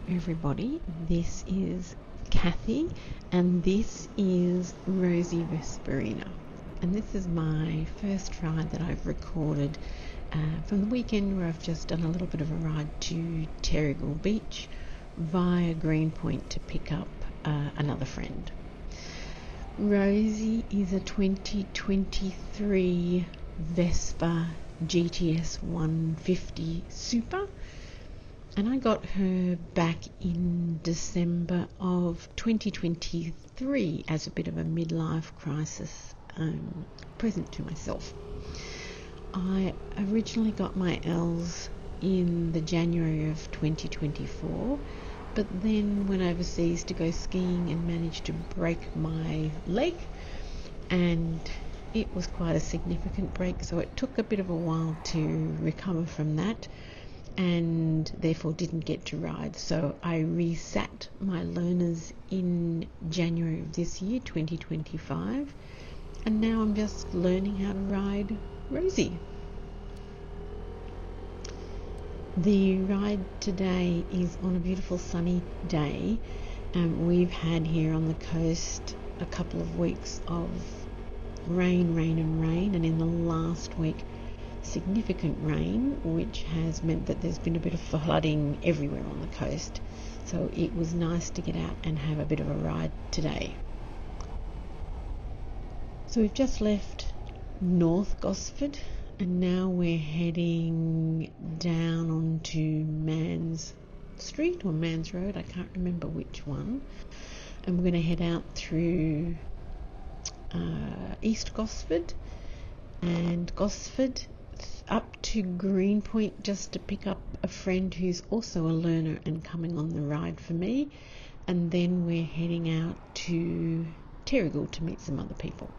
everybody, this is Kathy and this is Rosie Vesperina, and this is my first ride that I've recorded from the weekend, where I've just done a little bit of a ride to Terrigal Beach via Greenpoint to pick up another friend. Rosie is a 2023 Vespa GTS 150 Super, and I got her back in December of 2023 as a bit of a midlife crisis present to myself. I originally got my L's in the January of 2024, but then went overseas to go skiing and managed to break my leg, and it was quite a significant break, so it took a bit of a while to recover from that, and therefore didn't get to ride. So I resat my learners in January of this year, 2025, and now I'm just learning how to ride Rosie. The ride today is on a beautiful sunny day. We've had here on the coast a couple of weeks of rain, and in the last week significant rain, which has meant that there's been a bit of flooding everywhere on the coast. So it was nice to get out and have a bit of a ride today. So we've just left North Gosford and now we're heading down onto Mans Street or Mans Road, I can't remember which one, and we're going to head out through East Gosford and Gosford up to Greenpoint just to pick up a friend who's also a learner and coming on the ride for me, and then we're heading out to Terrigal to meet some other people.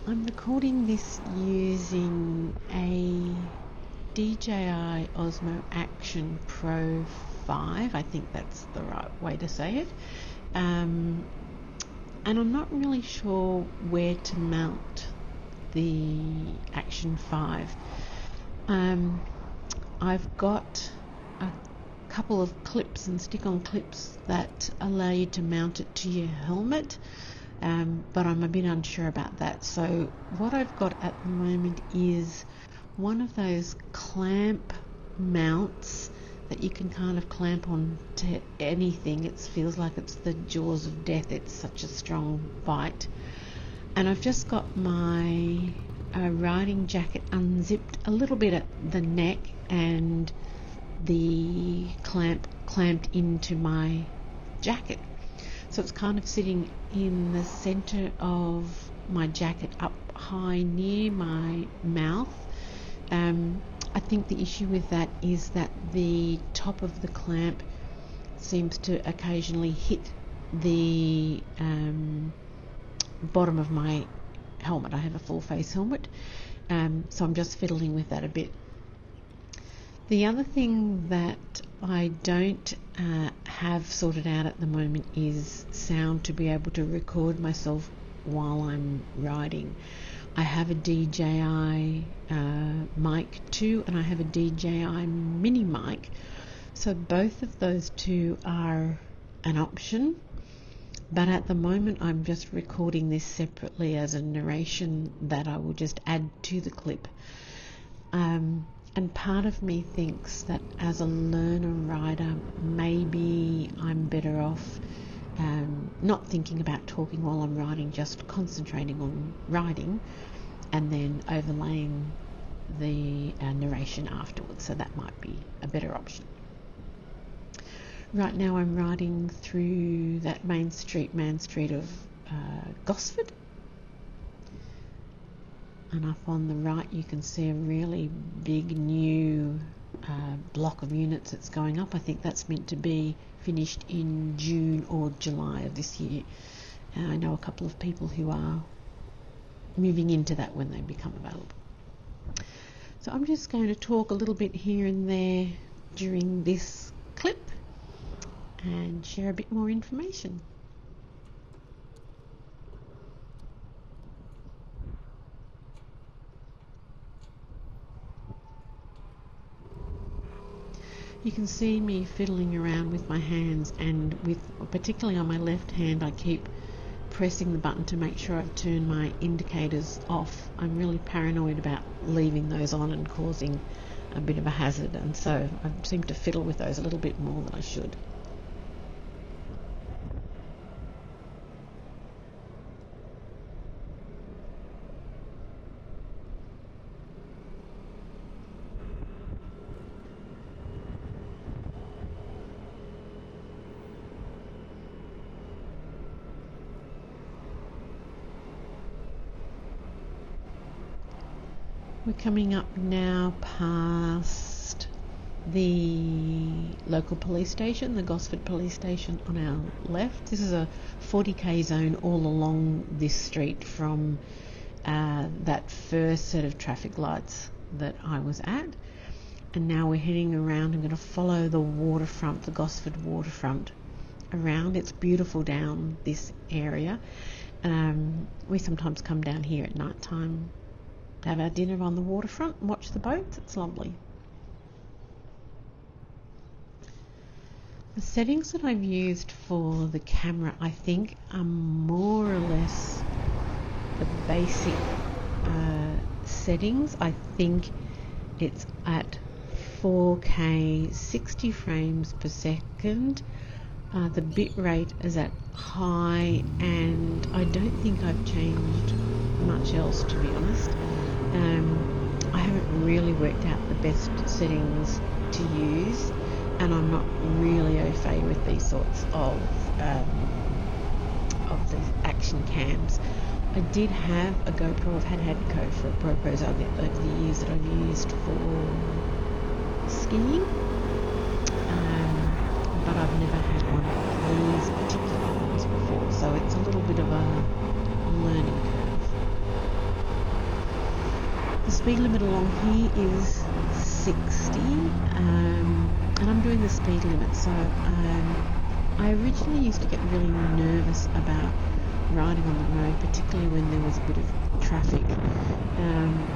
I'm recording this using a DJI Osmo Action Pro 5, I think that's the right way to say it, and I'm not really sure where to mount the Action 5. I've got a couple of clips and stick-on clips that allow you to mount it to your helmet, but I'm a bit unsure about that. So what I've got at the moment is one of those clamp mounts that you can kind of clamp on to anything. It feels like it's the jaws of death, it's such a strong bite. And I've just got my riding jacket unzipped a little bit at the neck and the clamp clamped into my jacket. So it's kind of sitting in the center of my jacket up high near my mouth. I think the issue with that is that the top of the clamp seems to occasionally hit the bottom of my helmet. I have a full face helmet, so I'm just fiddling with that a bit. The other thing that I don't have sorted out at the moment is sound to be able to record myself while I'm riding. I have a DJI mic too, and I have a DJI mini mic, so both of those two are an option, but at the moment I'm just recording this separately as a narration that I will just add to the clip. And part of me thinks that as a learner rider, maybe I'm better off not thinking about talking while I'm riding, just concentrating on riding and then overlaying the narration afterwards. So that might be a better option. Right now I'm riding through that main street of Gosford, and up on the right you can see a really big new block of units that's going up. I think that's meant to be finished in June or July of this year. I know a couple of people who are moving into that when they become available. So I'm just going to talk a little bit here and there during this clip and share a bit more information. You can see me fiddling around with my hands, and particularly on my left hand, I keep pressing the button to make sure I've turned my indicators off. I'm really paranoid about leaving those on and causing a bit of a hazard, and so I seem to fiddle with those a little bit more than I should. We're coming up now past the local police station, the Gosford police station on our left. This is a 40k zone all along this street from that first set of traffic lights that I was at. And now we're heading around. I'm going to follow the waterfront, the Gosford waterfront around. It's beautiful down this area. We sometimes come down here at night time to have our dinner on the waterfront and watch the boats. It's lovely. The settings that I've used for the camera, I think, are more or less the basic settings. I think it's at 4K 60 frames per second. The bit rate is at high, and I don't think I've changed much else, to be honest. I haven't really worked out the best settings to use, and I'm not really au fait with these sorts of these action cams. I did have a GoPro. I've had GoPro for GoPros over the years that I've used for skiing, but I've never had one of these particular ones before, so it's a little bit of a learning curve. The speed limit along here is 60, and I'm doing the speed limit, so I originally used to get really nervous about riding on the road, particularly when there was a bit of traffic,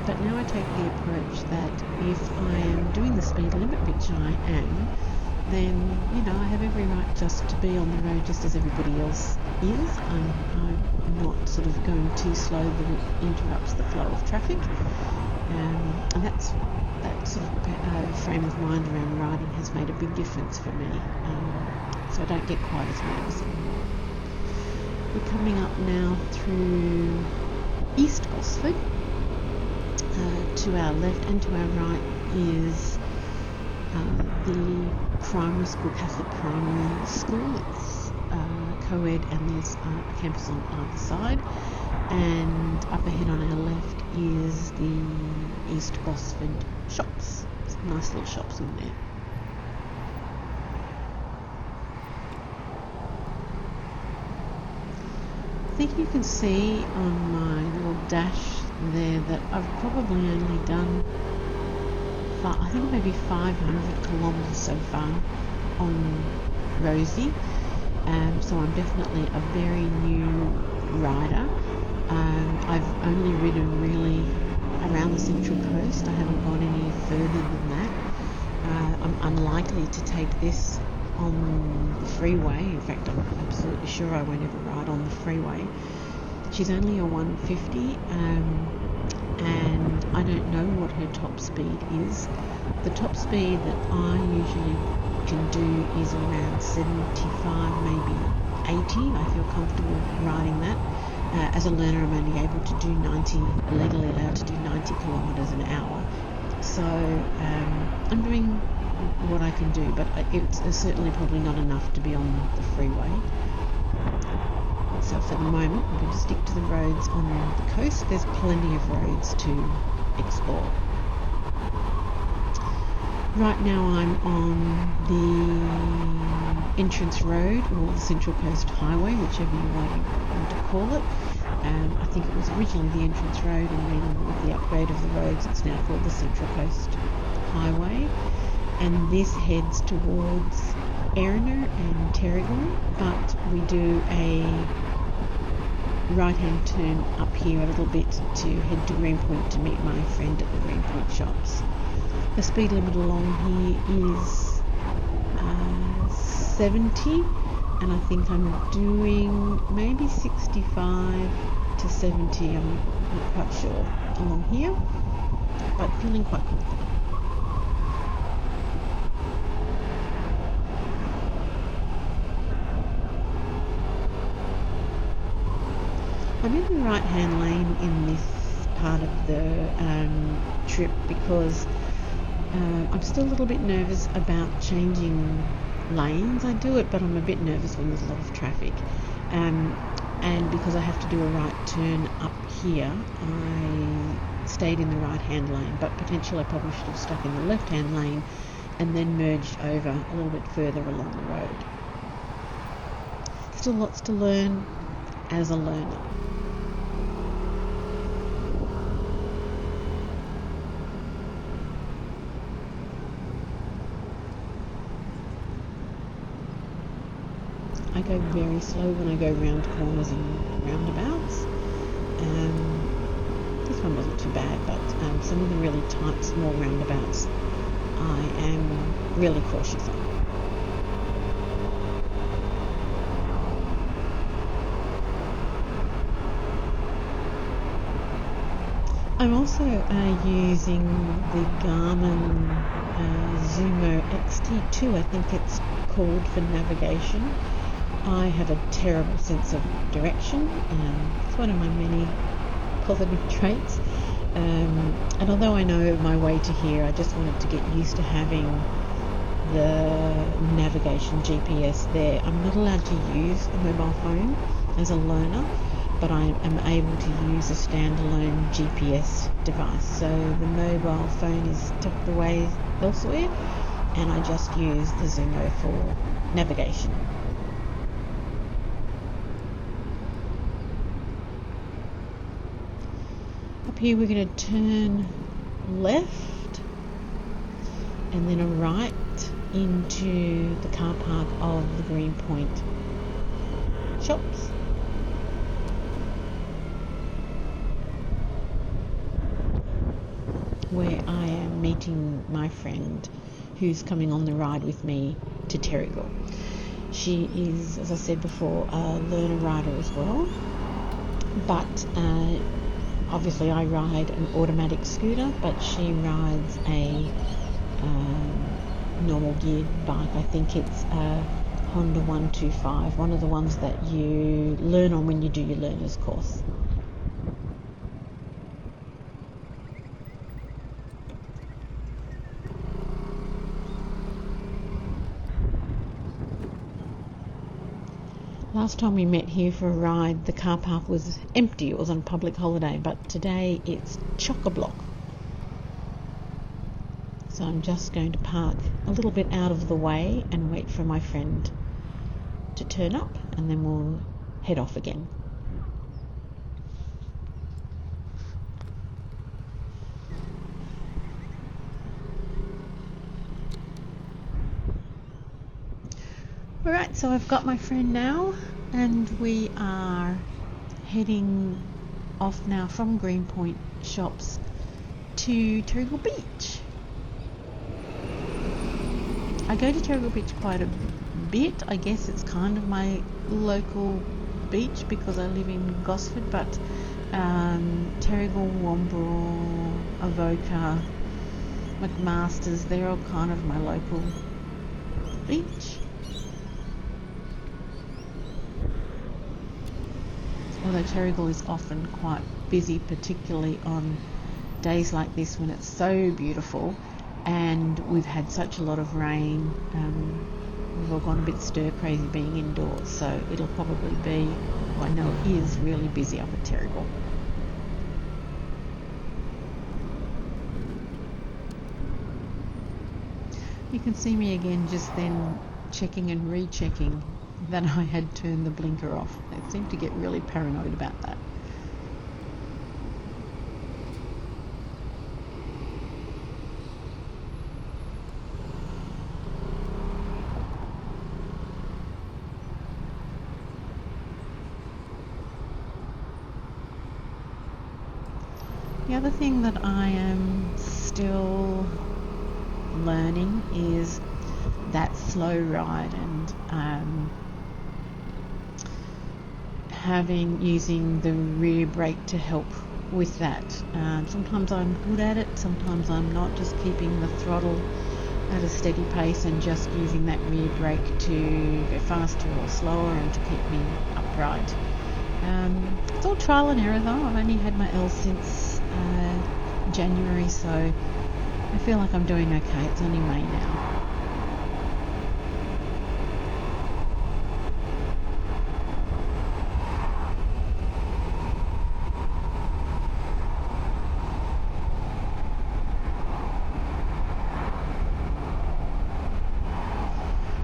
but now I take the approach that if I am doing the speed limit, which I am, then I have every right just to be on the road just as everybody else is. I'm not sort of going too slow that it interrupts the flow of traffic, and that sort of frame of mind around riding has made a big difference for me, so I don't get quite as nervous anymore. We're coming up now through East Gosford. To our left and to our right is the primary school, Catholic primary school. It's co-ed, and there's a campus on either side. And up ahead on our left is the East Gosford shops. Some nice little shops in there. I think you can see on my little dash there that I've probably only done, I think maybe 500 kilometres so far on Rosie, so I'm definitely a very new rider. I've only ridden really around the Central Coast. I haven't gone any further than that. I'm unlikely to take this on the freeway. In fact, I'm absolutely sure I won't ever ride on the freeway. She's only a 150, and I don't know what her top speed is. The top speed that I usually can do is around 75, maybe 80. I feel comfortable riding that. As a learner, I'm only able to do 90, legally allowed to do 90 kilometres an hour. So I'm doing what I can do, but it's certainly probably not enough to be on the freeway. So for the moment, I'm going to stick to the roads on the coast. There's plenty of roads to explore. Right now I'm on the entrance road, or the Central Coast Highway, whichever you want to call it. I think it was originally the entrance road, and then with the upgrade of the roads, it's now called the Central Coast Highway. And this heads towards Erina and Terrigal, but we do a right-hand turn up here a little bit to head to Greenpoint to meet my friend at the Greenpoint shops. The speed limit along here is 70, and I think I'm doing maybe 65 to 70, I'm not quite sure, along here, but feeling quite confident. I'm in the right hand lane in this part of the trip because I'm still a little bit nervous about changing lanes. I do it, but I'm a bit nervous when there's a lot of traffic, and because I have to do a right turn up here, I stayed in the right hand lane, but potentially I probably should have stuck in the left hand lane and then merged over a little bit further along the road. Still lots to learn as a learner. I go very slow when I go round corners and roundabouts. This one wasn't too bad, but some of the really tight, small roundabouts I am really cautious on. I'm also using the Garmin Zumo XT2, I think it's called, for navigation. I have a terrible sense of direction. It's one of my many positive traits. And although I know my way to here, I just wanted to get used to having the navigation GPS there. I'm not allowed to use a mobile phone as a learner, but I am able to use a standalone GPS device. So the mobile phone is tucked away elsewhere, and I just use the Zumo for navigation. Up here we're going to turn left and then a right into the car park of the Greenpoint shops. Where I am meeting my friend who's coming on the ride with me to Terrigal. She is, as I said before, a learner rider as well, but obviously I ride an automatic scooter, but she rides a normal geared bike. I think it's a Honda 125, one of the ones that you learn on when you do your learner's course. Last time we met here for a ride, the car park was empty. It was on public holiday, but today it's chock-a-block. So I'm just going to park a little bit out of the way and wait for my friend to turn up, and then we'll head off again. Alright, so I've got my friend now, and we are heading off now from Greenpoint shops to Terrigal Beach. I go to Terrigal Beach quite a bit. I guess it's kind of my local beach because I live in Gosford, but Terrigal, Wombrel, Avoca, McMaster's, they're all kind of my local beach. Although Terrigal is often quite busy, particularly on days like this when it's so beautiful and we've had such a lot of rain. We've all gone a bit stir crazy being indoors, so it'll probably be, I know it is really busy up at Terrigal. You can see me again just then checking and rechecking that I had turned the blinker off. I seem to get really paranoid about that. The other thing that I am still learning is that slow ride, and using the rear brake to help with that. Sometimes I'm good at it, sometimes I'm not, just keeping the throttle at a steady pace and just using that rear brake to go faster or slower and to keep me upright. It's all trial and error though. I've only had my L since January, so I feel like I'm doing okay. It's only May now.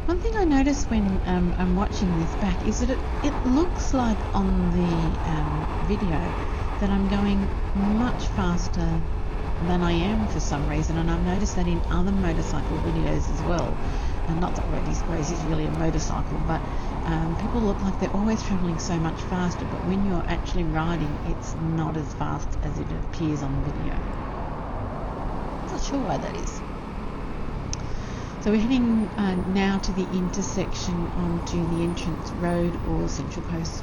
One thing I notice when I'm watching this back is that it looks like on the video that I'm going much faster than I am for some reason, and I've noticed that in other motorcycle videos as well. And not that Grace is really a motorcycle, but people look like they're always travelling so much faster, but when you're actually riding, it's not as fast as it appears on the video. Not sure why that is. So we're heading now to the intersection onto the entrance road or Central Coast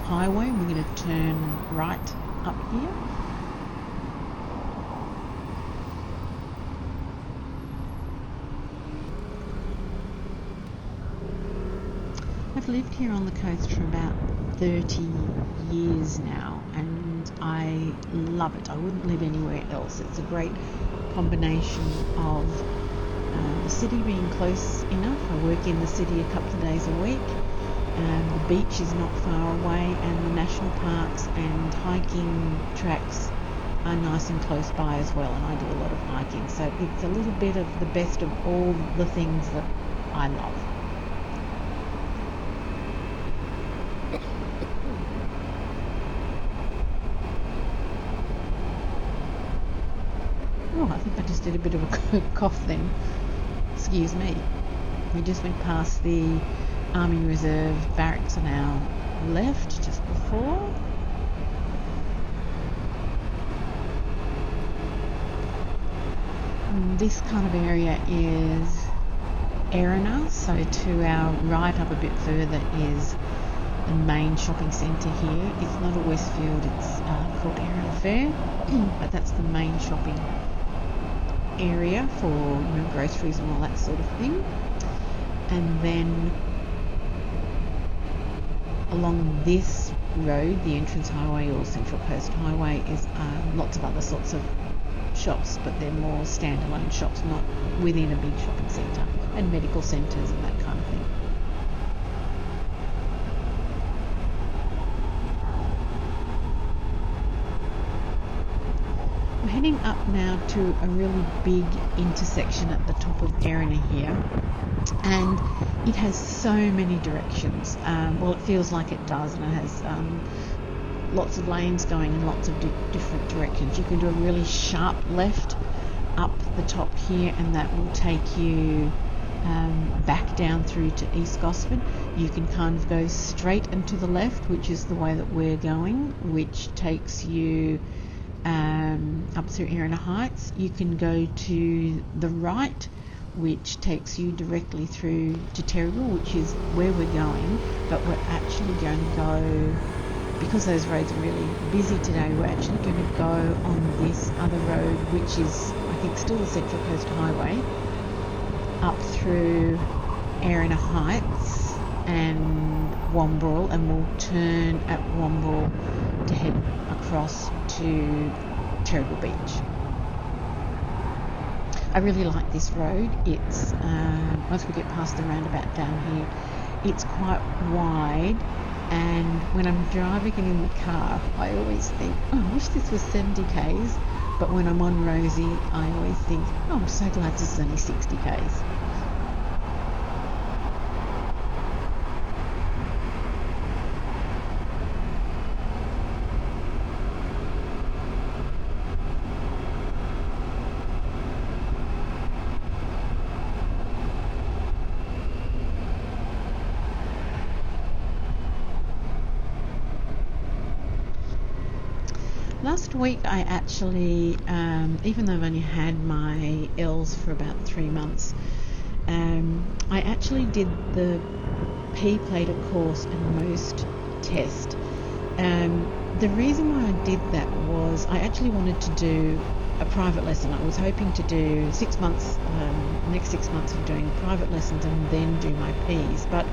Highway. We're going to turn right up here. I've lived here on the coast for about 30 years now, and I love it. I wouldn't live anywhere else. It's a great combination of the city being close enough. I work in the city a couple of days a week. The beach is not far away, and the national parks and hiking tracks are nice and close by as well, and I do a lot of hiking. So it's a little bit of the best of all the things that I love. Oh, I think I just did a bit of a cough then. Excuse me. We just went past the Army Reserve barracks on our left just before. And this kind of area is Erina, so to our right up a bit further is the main shopping centre here. It's not a Westfield, it's called Erina Fair, but that's the main shopping area for groceries and all that sort of thing. And then along this road, the entrance highway or Central Coast Highway, is lots of other sorts of shops, but they're more standalone shops, not within a big shopping centre, and medical centres and that kind of thing. We're heading up now to a really big intersection at the top of Erina here, and it has so many directions. Well, it feels like it does, and it has lots of lanes going in lots of different directions. You can do a really sharp left up the top here, and that will take you back down through to East Gosford. You can kind of go straight and to the left, which is the way that we're going, which takes you up through Erina Heights. You can go to the right, which takes you directly through to Terrigal, which is where we're going, but we're actually going to go, because those roads are really busy today, we're actually going to go on this other road, which is, I think, still the Central Coast Highway, up through Erina Heights and Wombrel, and we'll turn at Wombrel to head across to Terrigal Beach. I really like this road. It's once we get past the roundabout down here, it's quite wide, and when I'm driving in the car, I always think, oh, I wish this was 70 k's, but when I'm on Rosie, I always think, oh, I'm so glad this is only 60 k's. Last week I actually, even though I've only had my L's for about 3 months, I actually did the P-plater course and most test. The reason why I did that was I actually wanted to do a private lesson. I was hoping to do 6 months, next 6 months of doing private lessons and then do my Ps, but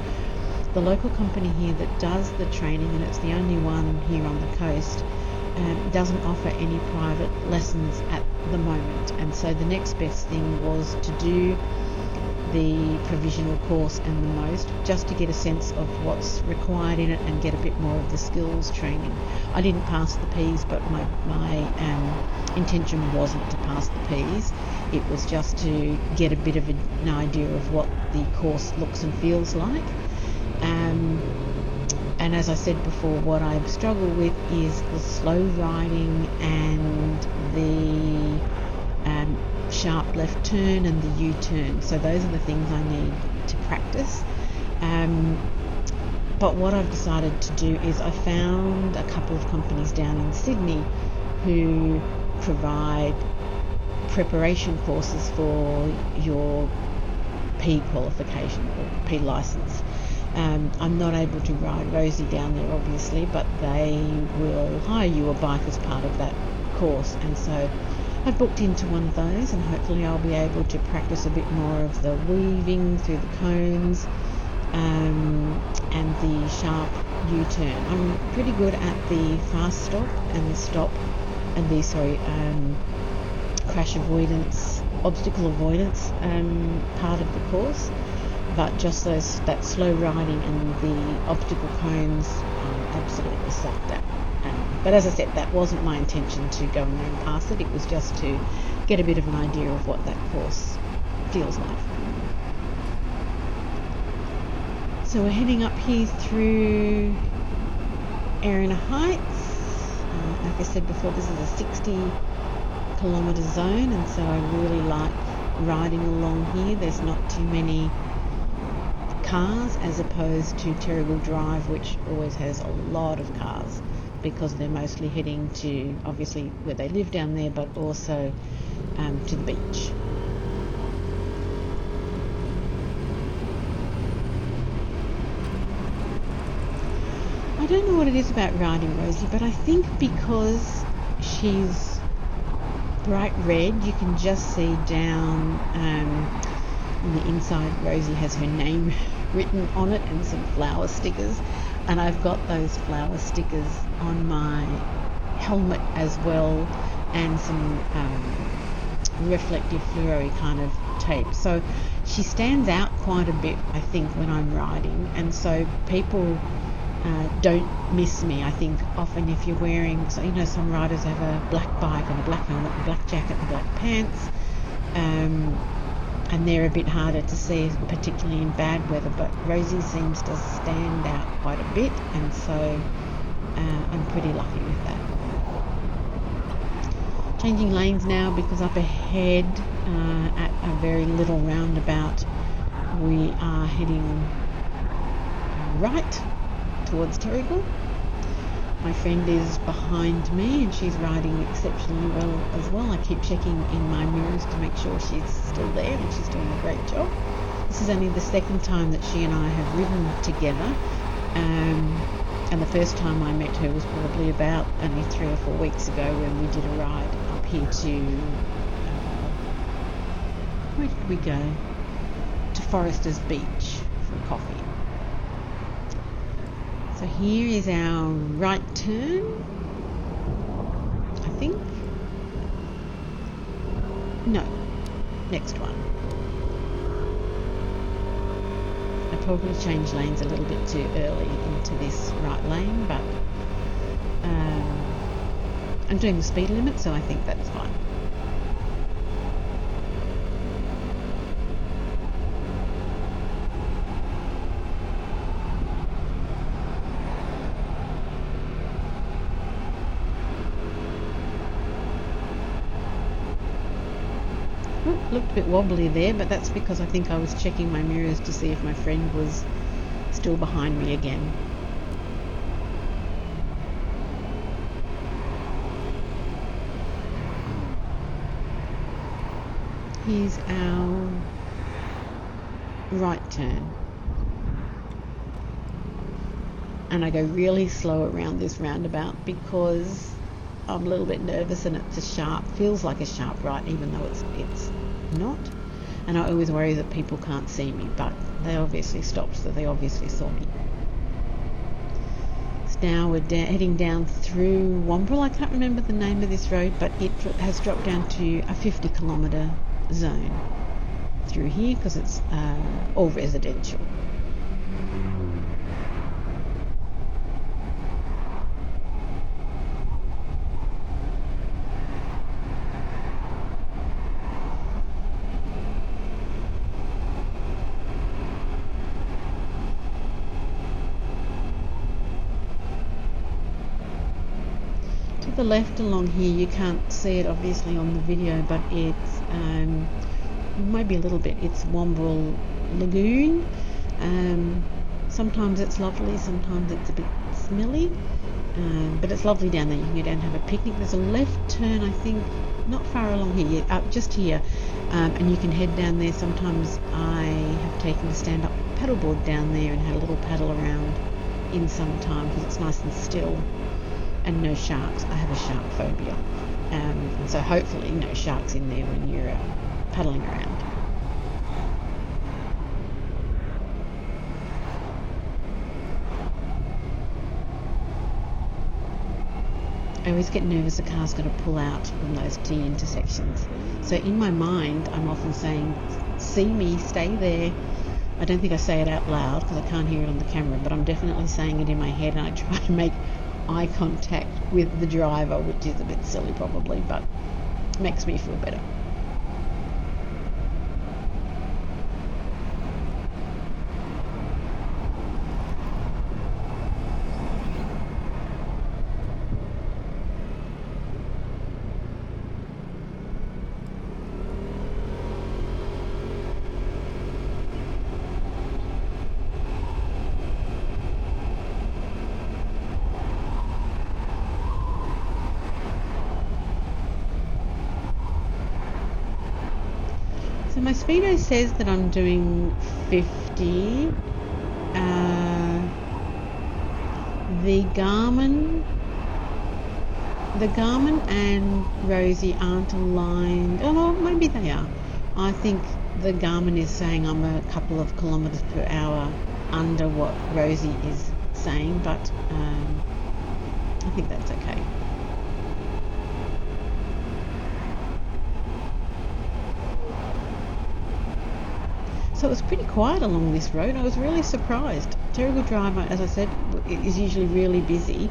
the local company here that does the training, and it's the only one here on the coast, doesn't offer any private lessons at the moment, and so the next best thing was to do the provisional course and the most, just to get a sense of what's required in it and get a bit more of the skills training. I didn't pass the Ps, but my intention wasn't to pass the Ps. It was just to get a bit of an idea of what the course looks and feels like. And as I said before, what I struggle with is the slow riding and the sharp left turn and the U-turn. So those are the things I need to practice. But what I've decided to do is I found a couple of companies down in Sydney who provide preparation courses for your P qualification or P license. I'm not able to ride Rosie down there obviously, but they will hire you a bike as part of that course, and so I booked into one of those, and hopefully I'll be able to practice a bit more of the weaving through the cones and the sharp U-turn. I'm pretty good at the fast stop and the stop and the crash avoidance, obstacle avoidance part of the course, but just that slow riding and the obstacle cones absolutely sucked at. But as I said, that wasn't my intention to go in there and pass it. It was just to get a bit of an idea of what that course feels like. So we're heading up here through Erina Heights. Like I said before, this is a 60-kilometre zone, and so I really like riding along here. There's not too many cars as opposed to Terrigal Drive, which always has a lot of cars, because they're mostly heading to, obviously, where they live down there, but also to the beach. I don't know what it is about riding Rosie, but I think because she's bright red, you can just see down on the inside, Rosie has her name written on it and some flower stickers. And I've got those flower stickers on my helmet as well, and some reflective fluoro kind of tape. So she stands out quite a bit, I think, when I'm riding, and so people don't miss me. I think often if you're wearing, so some riders have a black bike and a black helmet and black jacket and black pants, and they're a bit harder to see, particularly in bad weather, but Rosie seems to stand out quite a bit, and so I'm pretty lucky with that. Changing lanes now, because up ahead at a very little roundabout we are heading right towards Terrigal. My friend is behind me and she's riding exceptionally well as well. I keep checking in my mirrors to make sure she's still there, and she's doing a great job. This is only the second time that she and I have ridden together, and the first time I met her was probably about only 3 or 4 weeks ago, when we did a ride up here to where did we go? To Foresters Beach for coffee. So here is our right turn, I think. No, next one. I probably changed lanes a little bit too early into this right lane, but I'm doing the speed limit, so I think that's fine. Looked a bit wobbly there, but that's because I think I was checking my mirrors to see if my friend was still behind me again. Here's our right turn, and I go really slow around this roundabout because I'm a little bit nervous, and it's a sharp, feels like a sharp right, even though it's not. And I always worry that people can't see me, but they obviously stopped, so they obviously saw me. So now we're heading down through Wombrel. I can't remember the name of this road, but it has dropped down to a 50-kilometre zone through here because it's all residential. The left along here, you can't see it obviously on the video, but it's maybe a little bit, it's Wombrel Lagoon. Sometimes it's lovely, sometimes it's a bit smelly, but it's lovely down there. You can go down and have a picnic. There's a left turn, I think, not far along here, just here, and you can head down there. Sometimes I have taken a stand-up paddleboard down there and had a little paddle around in some time because it's nice and still. And no sharks. I have a shark phobia, and so hopefully no sharks in there when you're paddling around. I always get nervous a car's going to pull out from those T intersections. So in my mind, I'm often saying, see me, stay there. I don't think I say it out loud because I can't hear it on the camera, but I'm definitely saying it in my head, and I try to make eye contact with the driver, which is a bit silly probably, but makes me feel better. So my speedo says that I'm doing 50. The Garmin and Rosie aren't aligned. Oh, well, maybe they are. I think the Garmin is saying I'm a couple of kilometres per hour under what Rosie is saying, but I think that's okay. So it was pretty quiet along this road. I was really surprised. Terrigal driver, as I said, is usually really busy,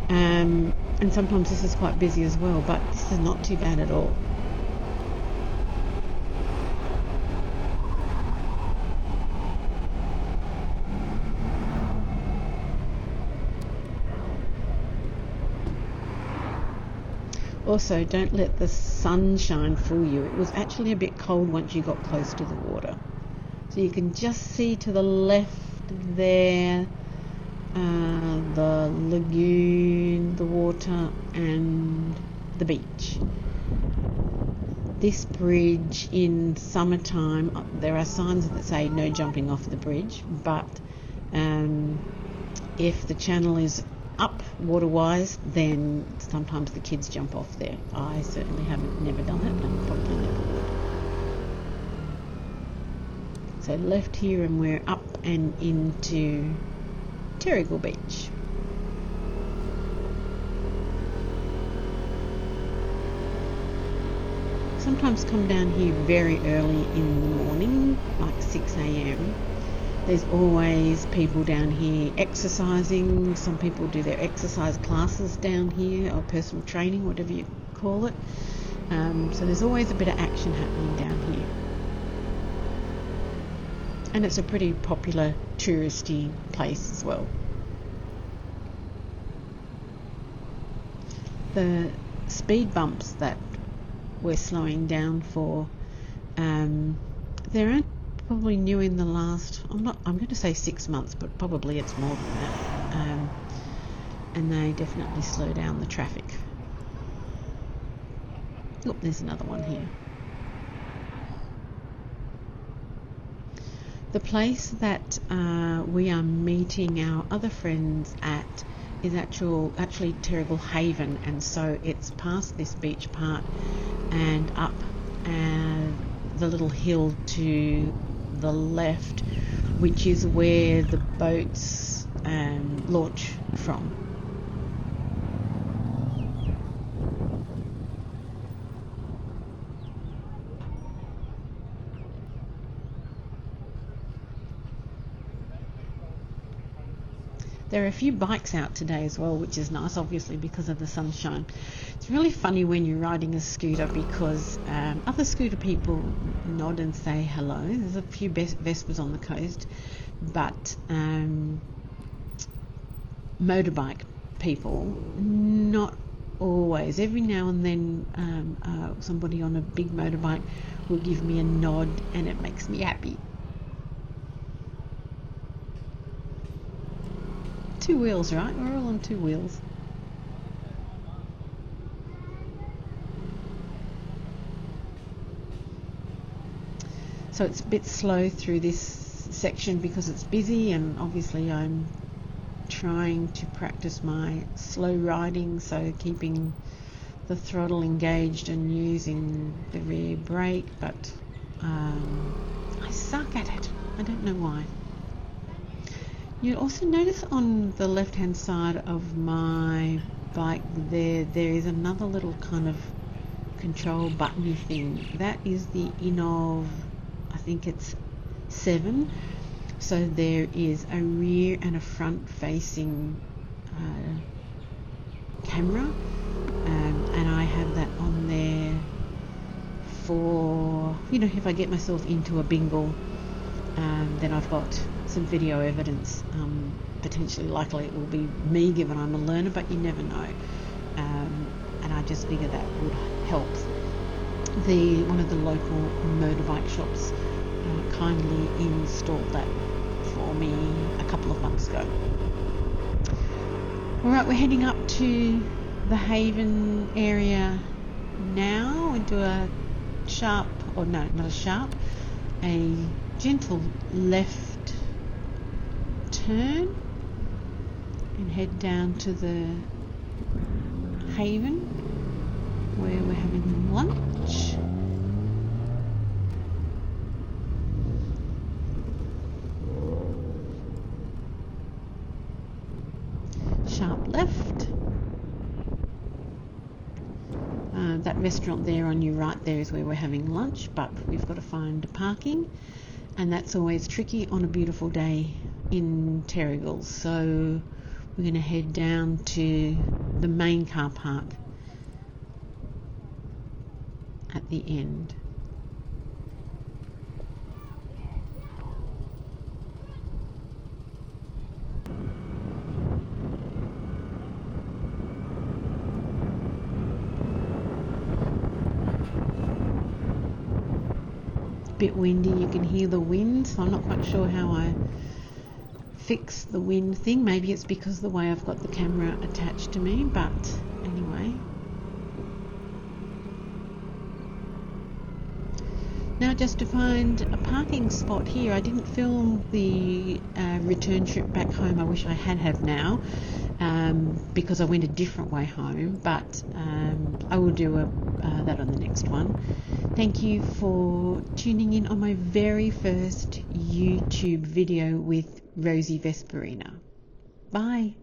and sometimes this is quite busy as well, but this is not too bad at all. Also, don't let the sunshine fool you. It was actually a bit cold once you got close to the water. So you can just see to the left there, the lagoon, the water, and the beach. This bridge in summertime, there are signs that say no jumping off the bridge, but if the channel is up water-wise, then sometimes the kids jump off there. I certainly never done it, and probably never would. So left here, and we're up and into Terrigal Beach. Sometimes come down here very early in the morning, like 6 a.m. There's always people down here exercising. Some people do their exercise classes down here, or personal training, whatever you call it. So there's always a bit of action happening down here. And it's a pretty popular touristy place as well. The speed bumps that we're slowing down for, they're probably new in the last, I'm going to say 6 months, but probably it's more than that. And they definitely slow down the traffic. Oh, there's another one here. The place that we are meeting our other friends at is actually Terrigal Haven, and so it's past this beach part and up the little hill to the left, which is where the boats launch from. There are a few bikes out today as well, which is nice, obviously, because of the sunshine. It's really funny when you're riding a scooter because other scooter people nod and say hello. There's a few Vespas on the coast, but motorbike people, not always. Every now and then somebody on a big motorbike will give me a nod and it makes me happy. Two wheels, right? We're all on two wheels. So it's a bit slow through this section because it's busy, and obviously I'm trying to practice my slow riding, so keeping the throttle engaged and using the rear brake, but I suck at it. I don't know why. You'll also notice on the left hand side of my bike there is another little kind of control buttony thing. That is the INOV, I think it's 7. So there is a rear and a front facing camera, and I have that on there for, if I get myself into a bingle, then I've got some video evidence. Potentially, likely it will be me, given I'm a learner, but you never know. And I just figure that would help. One of the local motorbike shops kindly installed that for me a couple of months ago. Alright, we're heading up to the Haven area now into a a gentle left turn and head down to the Haven where we're having lunch. Sharp left. That restaurant there on your right there is where we're having lunch, but we've got to find parking, and that's always tricky on a beautiful day in Terrigal. So we're going to head down to the main car park at the end. Bit windy, you can hear the wind, so I'm not quite sure how I fix the wind thing. Maybe it's because of the way I've got the camera attached to me, but anyway. Now just to find a parking spot here. I didn't film the return trip back home. I wish I had now, because I went a different way home, but I will do that on the next one. Thank you for tuning in on my very first YouTube video with Rosie Vesperina. Bye.